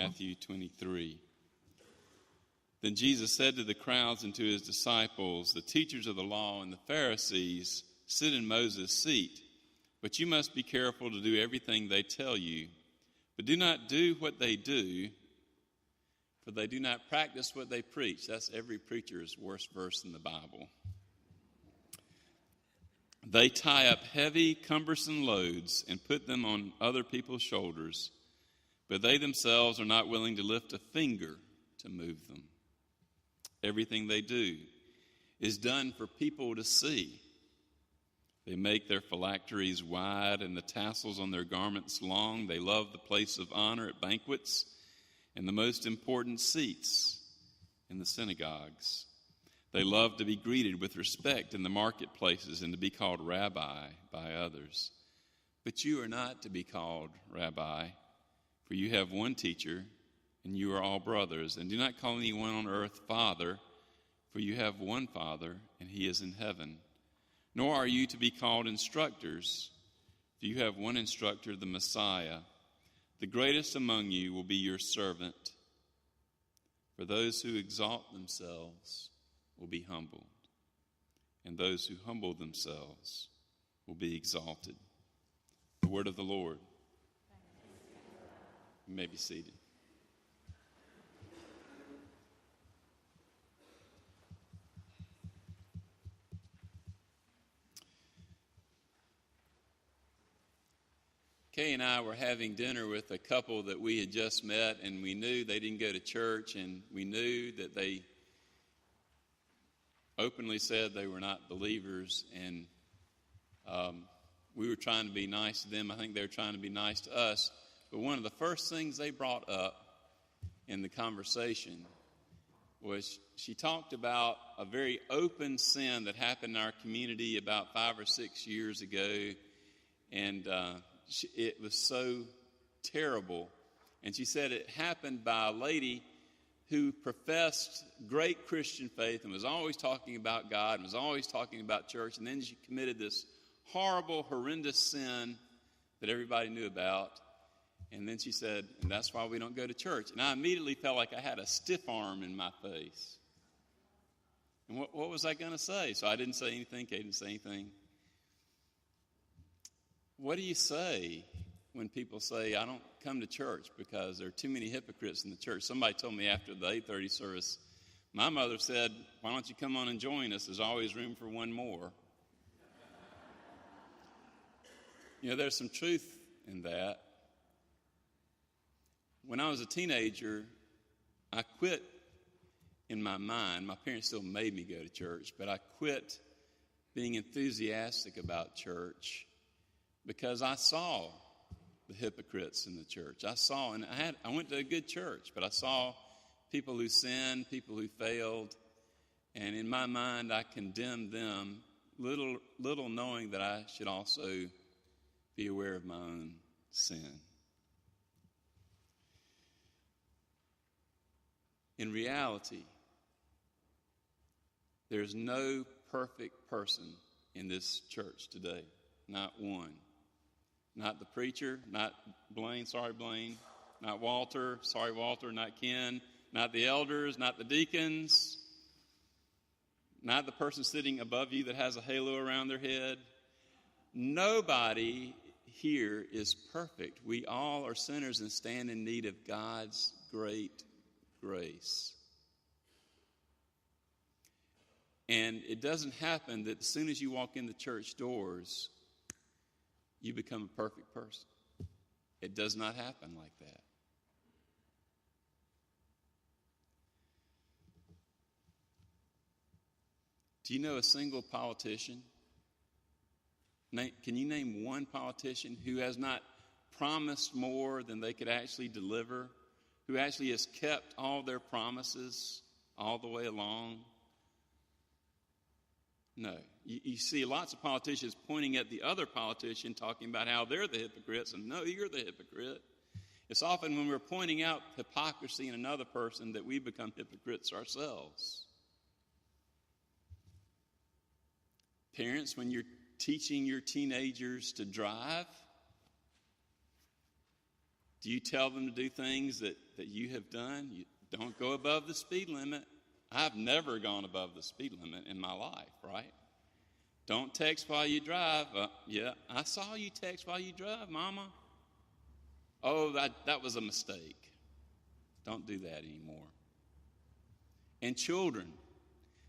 Matthew 23. Then Jesus said to the crowds and to his disciples, "The teachers of the law and the Pharisees sit in Moses' seat, but you must be careful to do everything they tell you. But do not do what they do, for they do not practice what they preach." That's every preacher's worst verse in the Bible. "They tie up heavy, cumbersome loads and put them on other people's shoulders, but they themselves are not willing to lift a finger to move them. Everything they do is done for people to see. They make their phylacteries wide and the tassels on their garments long. They love the place of honor at banquets and the most important seats in the synagogues. They love to be greeted with respect in the marketplaces and to be called rabbi by others. But you are not to be called rabbi, for you have one teacher, and you are all brothers. And do not call anyone on earth Father, for you have one Father, and he is in heaven. Nor are you to be called instructors, for you have one instructor, the Messiah. The greatest among you will be your servant. For those who exalt themselves will be humbled, and those who humble themselves will be exalted." The word of the Lord. You may be seated. Kay and I were having dinner with a couple that we had just met, and we knew they didn't go to church, and we knew that they openly said they were not believers, and we were trying to be nice to them. I think they were trying to be nice to us. But one of the first things they brought up in the conversation was she talked about a very open sin that happened in our community about 5 or 6 years ago, and it was so terrible. And she said it happened by a lady who professed great Christian faith and was always talking about God and was always talking about church, and then she committed this horrible, horrendous sin that everybody knew about. And then she said, "And that's why we don't go to church." And I immediately felt like I had a stiff arm in my face. And what was I going to say? So I didn't say anything. Kay didn't say anything. What do you say when people say, "I don't come to church because there are too many hypocrites in the church"? Somebody told me after the 8:30 service, my mother said, "Why don't you come on and join us? There's always room for one more." You know, there's some truth in that. When I was a teenager, I quit in my mind. My parents still made me go to church, but I quit being enthusiastic about church because I saw the hypocrites in the church. And I went to a good church, but I saw people who sinned, people who failed, and in my mind I condemned them, little knowing that I should also be aware of my own sin. In reality, there's no perfect person in this church today. Not one. Not the preacher, not Blaine, sorry Blaine, not Walter, sorry Walter, not Ken, not the elders, not the deacons, not the person sitting above you that has a halo around their head. Nobody here is perfect. We all are sinners and stand in need of God's great grace. And it doesn't happen that as soon as you walk in the church doors, you become a perfect person. It does not happen like that. Do you know a single politician? Can you name one politician who has not promised more than they could actually deliver, who actually has kept all their promises all the way along? No. You see lots of politicians pointing at the other politician, talking about how they're the hypocrites, and no, you're the hypocrite. It's often when we're pointing out hypocrisy in another person that we become hypocrites ourselves. Parents, when you're teaching your teenagers to drive, Do you tell them to do things that you have done? You don't go above the speed limit. I've never gone above the speed limit in my life, right? Don't text while you drive. Yeah, I saw you text while you drive, Mama. Oh, that was a mistake. Don't do that anymore. And children,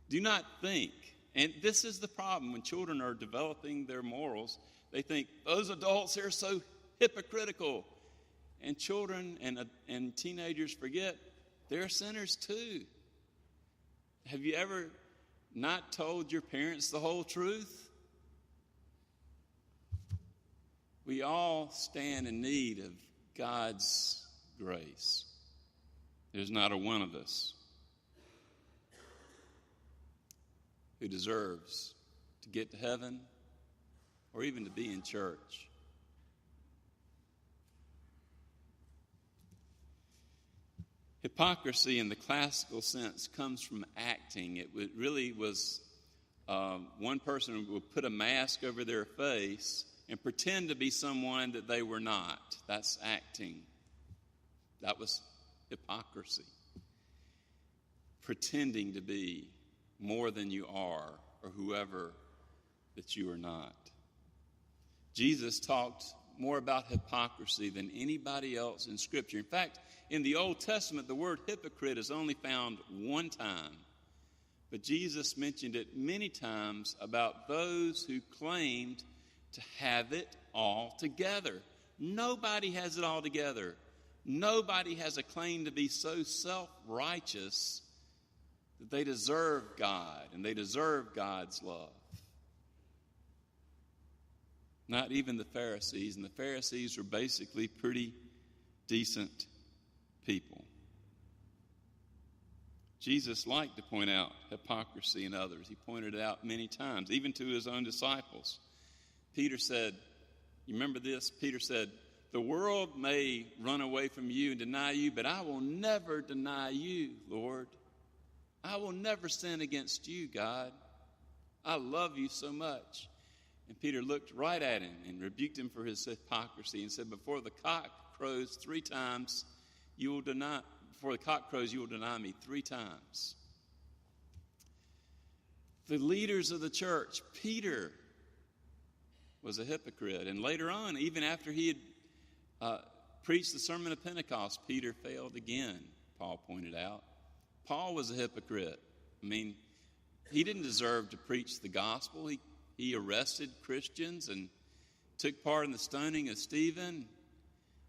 do not think, and this is the problem when children are developing their morals, they think those adults are so hypocritical. And children and teenagers forget they're sinners too. Have you ever not told your parents the whole truth? We all stand in need of God's grace. There's not a one of us who deserves to get to heaven or even to be in church. Hypocrisy in the classical sense comes from acting. It really was one person would put a mask over their face and pretend to be someone that they were not. That's acting. That was hypocrisy. Pretending to be more than you are or whoever that you are not. Jesus talked more about hypocrisy than anybody else in Scripture. In fact, in the Old Testament, the word hypocrite is only found one time. But Jesus mentioned it many times about those who claimed to have it all together. Nobody has it all together. Nobody has a claim to be so self-righteous that they deserve God and they deserve God's love. Not even the Pharisees, and the Pharisees were basically pretty decent people. Jesus liked to point out hypocrisy in others. He pointed it out many times, even to his own disciples. Peter said, you remember this? Peter said, the world may run away from you and deny you, but I will never deny you, Lord. I will never sin against you, God. I love you so much. And Peter looked right at him and rebuked him for his hypocrisy and said, before the cock crows 3 times, before the cock crows, you will deny me 3 times. The leaders of the church, Peter was a hypocrite. And later on, even after he had preached the Sermon of Pentecost, Peter failed again, Paul pointed out. Paul was a hypocrite. I mean, he didn't deserve to preach the gospel. He arrested Christians and took part in the stoning of Stephen.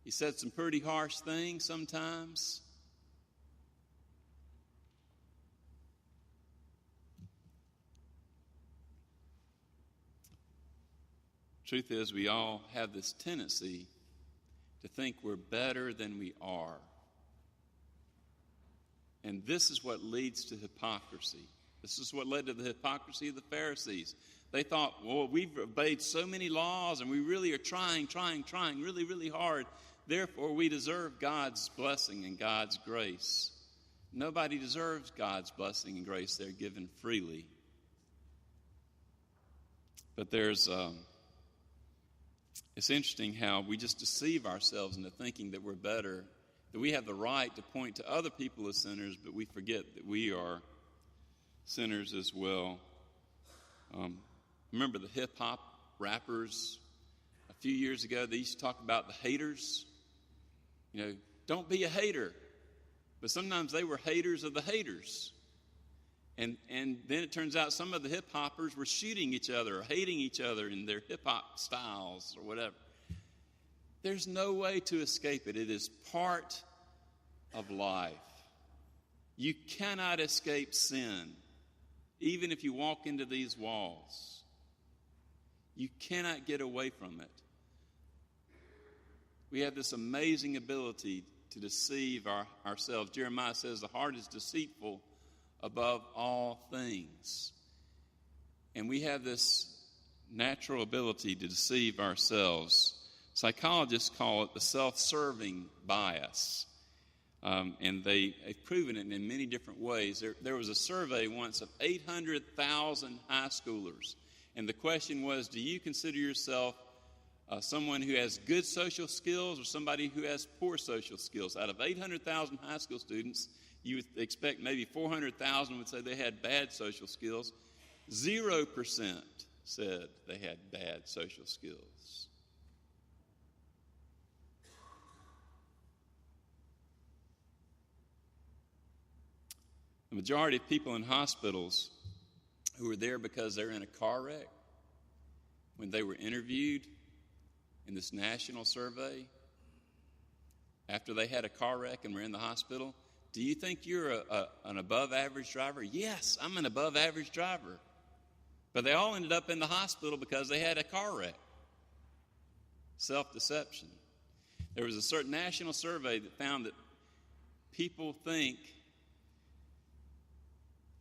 He said some pretty harsh things sometimes. Truth is, we all have this tendency to think we're better than we are. And this is what leads to hypocrisy. This is what led to the hypocrisy of the Pharisees. They thought, well, we've obeyed so many laws and we really are trying really, really hard. Therefore, we deserve God's blessing and God's grace. Nobody deserves God's blessing and grace. They're given freely. But it's interesting how we just deceive ourselves into thinking that we're better, that we have the right to point to other people as sinners, but we forget that we are sinners as well. Remember the hip-hop rappers a few years ago? They used to talk about the haters. You know, don't be a hater. But sometimes they were haters of the haters. And then it turns out some of the hip-hoppers were shooting each other or hating each other in their hip-hop styles or whatever. There's no way to escape it. It is part of life. You cannot escape sin, even if you walk into these walls. You cannot get away from it. We have this amazing ability to deceive ourselves. Jeremiah says the heart is deceitful above all things. And we have this natural ability to deceive ourselves. Psychologists call it the self-serving bias. And they've proven it in many different ways. There was a survey once of 800,000 high schoolers. And the question was, do you consider yourself someone who has good social skills or somebody who has poor social skills. Out of 800,000 high school students, you would expect maybe 400,000 would say they had bad social skills. 0% said they had bad social skills. The majority of people in hospitals who were there because they're in a car wreck, when they were interviewed in this national survey, after they had a car wreck and were in the hospital, do you think you're an above-average driver? Yes, I'm an above-average driver. But they all ended up in the hospital because they had a car wreck. Self-deception. There was a certain national survey that found that people think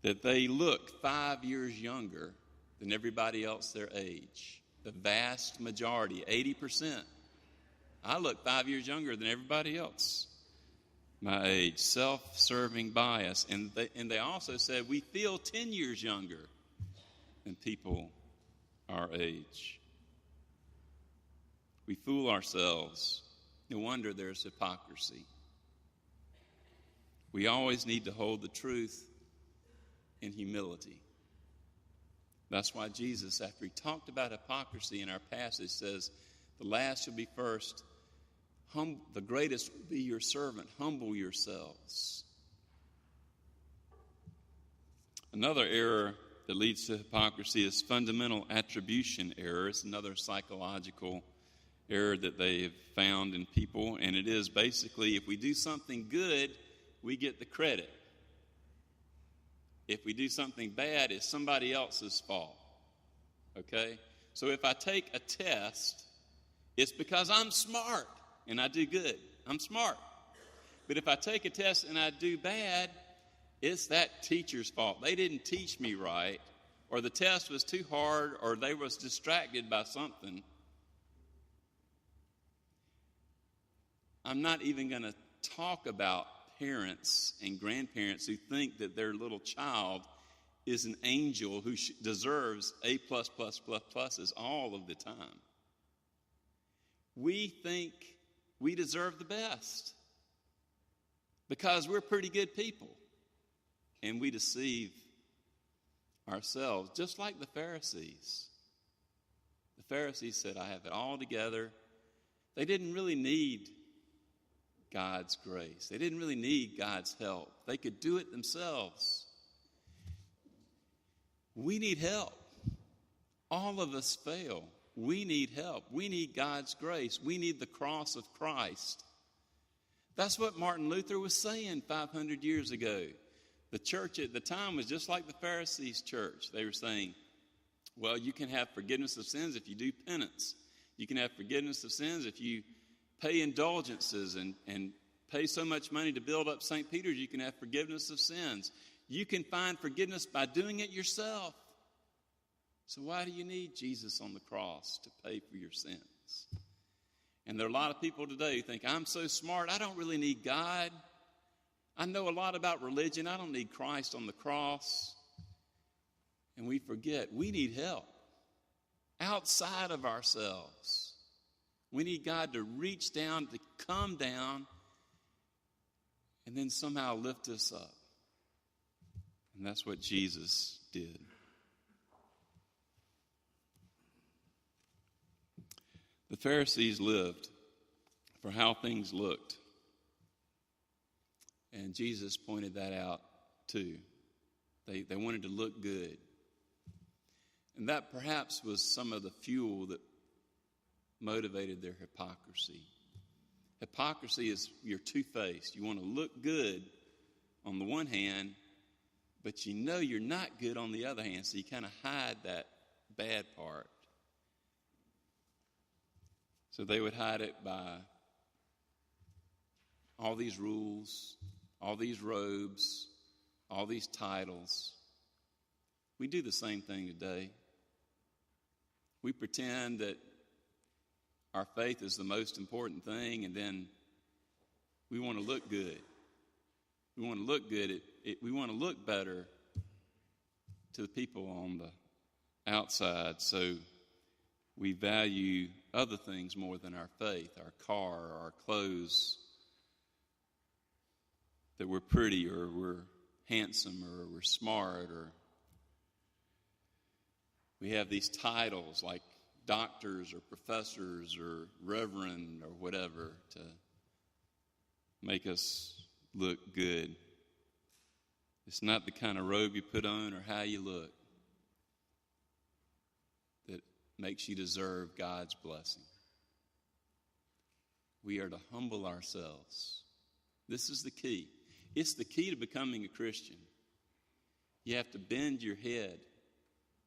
that they look 5 years younger than everybody else their age. The vast majority, 80%. I look 5 years younger than everybody else my age. Self-serving bias. And they also said we feel 10 years younger than people our age. We fool ourselves. No wonder there's hypocrisy. We always need to hold the truth in humility. That's why Jesus, after he talked about hypocrisy in our passage, says, the last shall be first, the greatest will be your servant. Humble yourselves. Another error that leads to hypocrisy is fundamental attribution error. It's another psychological error that they have found in people, and it is basically if we do something good, we get the credit. If we do something bad, it's somebody else's fault. Okay? So if I take a test, it's because I'm smart and I do good. I'm smart. But if I take a test and I do bad, it's that teacher's fault. They didn't teach me right, or the test was too hard, or they was distracted by something. I'm not even going to talk about parents and grandparents who think that their little child is an angel who deserves A++++ all of the time. We think we deserve the best because we're pretty good people, and we deceive ourselves, just like the Pharisees. The Pharisees said, I have it all together. They didn't really need God's grace. They didn't really need God's help. They could do it themselves. We need help. All of us fail. We need help. We need God's grace. We need the cross of Christ. That's what Martin Luther was saying 500 years ago. The church at the time was just like the Pharisees' church. They were saying, well, you can have forgiveness of sins if you do penance. You can have forgiveness of sins if you pay indulgences and pay so much money to build up St. Peter's, you can have forgiveness of sins. You can find forgiveness by doing it yourself. So why do you need Jesus on the cross to pay for your sins? And there are a lot of people today who think, I'm so smart, I don't really need God. I know a lot about religion, I don't need Christ on the cross. And we forget, we need help outside of ourselves. We need God to reach down, to come down, and then somehow lift us up. And that's what Jesus did. The Pharisees lived for how things looked. And Jesus pointed that out too. They wanted to look good. And that perhaps was some of the fuel that motivated their hypocrisy. Hypocrisy is you're two-faced. You want to look good on the one hand, but you know you're not good on the other hand, so you kind of hide that bad part. So they would hide it by all these rules, all these robes, all these titles. We do the same thing today. We pretend that our faith is the most important thing, and then we want to look good. We want to look good. We want to look better to the people on the outside. So we value other things more than our faith, our car, our clothes, that we're pretty or we're handsome or we're smart, or we have these titles like doctors or professors or reverend or whatever to make us look good. It's not the kind of robe you put on or how you look that makes you deserve God's blessing. We are to humble ourselves. This is the key. It's the key to becoming a Christian. You have to bend your head.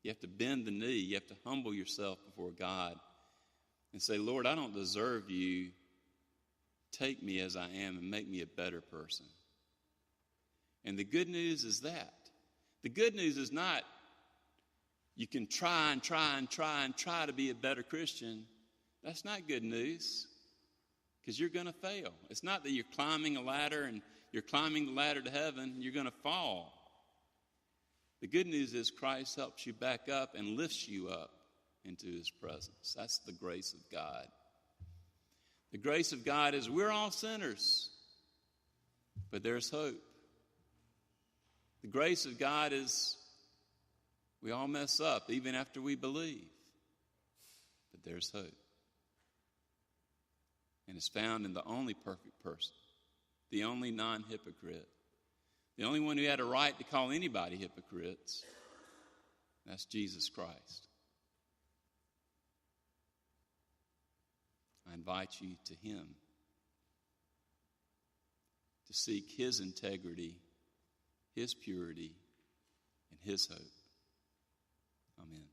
You have to bend the knee. You have to humble yourself before God and say, Lord, I don't deserve you. Take me as I am and make me a better person. And the good news is that. The good news is not you can try to be a better Christian. That's not good news, because you're going to fail. It's not that you're climbing a ladder and you're climbing the ladder to heaven, you're going to fall. The good news is Christ helps you back up and lifts you up into his presence. That's the grace of God. The grace of God is we're all sinners, but there's hope. The grace of God is we all mess up even after we believe, but there's hope. And it's found in the only perfect person, the only non-hypocrite, the only one who had a right to call anybody hypocrites. That's Jesus Christ. I invite you to him, to seek his integrity, his purity, and his hope. Amen.